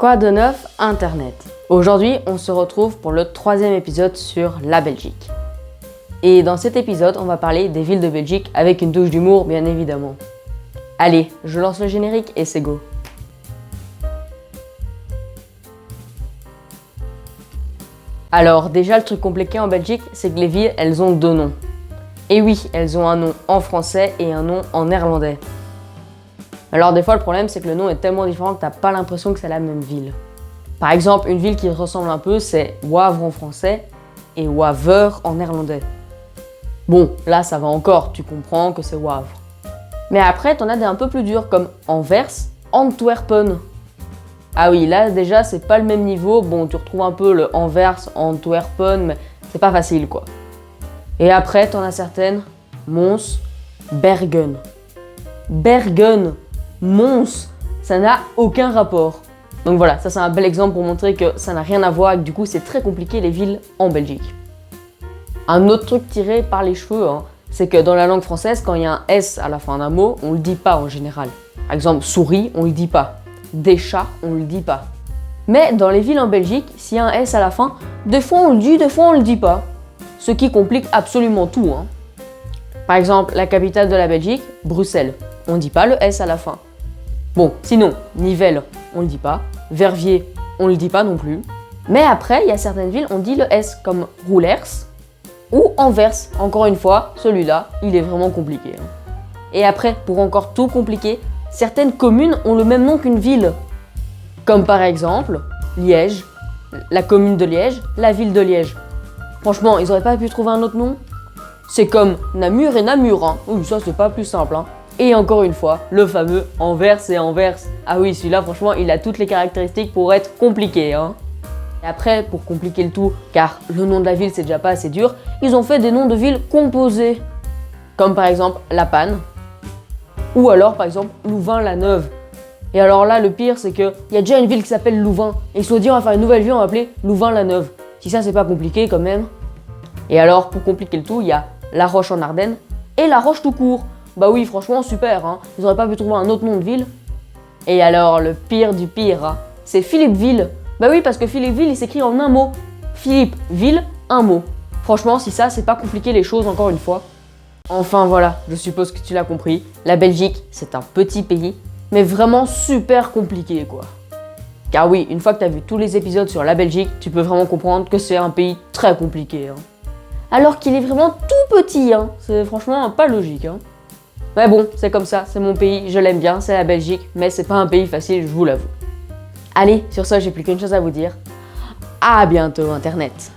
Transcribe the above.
Quoi de neuf Internet? Aujourd'hui, on se retrouve pour le 3e épisode sur la Belgique. Et dans cet épisode, on va parler des villes de Belgique avec une touche d'humour, bien évidemment. Allez, je lance le générique et c'est go. Alors, déjà, le truc compliqué en Belgique, c'est que les villes, elles ont deux noms. Et oui, elles ont un nom en français et un nom en néerlandais. Alors des fois, le problème, c'est que le nom est tellement différent que t'as pas l'impression que c'est la même ville. Par exemple, une ville qui ressemble un peu, c'est Wavre en français et Waver en néerlandais. Bon, là, ça va encore, tu comprends que c'est Wavre. Mais après, t'en as des un peu plus durs, comme Anvers, Antwerpen. Ah oui, là, déjà, c'est pas le même niveau. Bon, tu retrouves un peu le Anvers, Antwerpen, mais c'est pas facile, quoi. Et après, t'en as certaines, Mons, Bergen. Bergen, Mons, ça n'a aucun rapport. Donc voilà, ça c'est un bel exemple pour montrer que ça n'a rien à voir et que du coup c'est très compliqué les villes en Belgique. Un autre truc tiré par les cheveux, c'est que dans la langue française, quand il y a un S à la fin d'un mot, on le dit pas en général. Par exemple, souris, on le dit pas. Des chats, on le dit pas. Mais dans les villes en Belgique, s'il y a un S à la fin, des fois on le dit, des fois on le dit pas. Ce qui complique absolument tout. Par exemple, la capitale de la Belgique, Bruxelles. On dit pas le S à la fin. Bon, sinon, Nivelles, on le dit pas. Verviers, on le dit pas non plus. Mais après, il y a certaines villes, on dit le S, comme Roulers ou Anvers. Encore une fois, celui-là, il est vraiment compliqué. Et après, pour encore tout compliquer, certaines communes ont le même nom qu'une ville. Comme par exemple, Liège, la commune de Liège, la ville de Liège. Franchement, ils auraient pas pu trouver un autre nom? C'est comme Namur et Namur, Oui, ça c'est pas plus simple, Et encore une fois, le fameux Anvers et Anvers. Ah oui, celui-là, franchement, il a toutes les caractéristiques pour être compliqué, Et après, pour compliquer le tout, car le nom de la ville, c'est déjà pas assez dur, ils ont fait des noms de villes composés. Comme par exemple La Panne. Ou alors, par exemple, Louvain-la-Neuve. Et alors là, le pire, c'est qu'il y a déjà une ville qui s'appelle Louvain. Et ils se sont dit, on va faire une nouvelle ville, on va l'appeler Louvain-la-Neuve. Si ça, c'est pas compliqué quand même. Et alors, pour compliquer le tout, il y a La Roche en Ardennes et La Roche tout court. Bah oui, franchement, super, Ils auraient pas pu trouver un autre nom de ville. Et alors, le pire du pire, c'est Philippeville. Bah oui, parce que Philippeville, il s'écrit en un mot. Philippeville, un mot. Franchement, si ça, c'est pas compliqué les choses, encore une fois. Enfin voilà, je suppose que tu l'as compris. La Belgique, c'est un petit pays, mais vraiment super compliqué, quoi. Car oui, une fois que tu as vu tous les épisodes sur la Belgique, tu peux vraiment comprendre que c'est un pays très compliqué. Alors qu'il est vraiment tout petit, C'est franchement pas logique, Mais bon, c'est comme ça, c'est mon pays, je l'aime bien, c'est la Belgique, mais c'est pas un pays facile, je vous l'avoue. Allez, sur ça, j'ai plus qu'une chose à vous dire. À bientôt, Internet!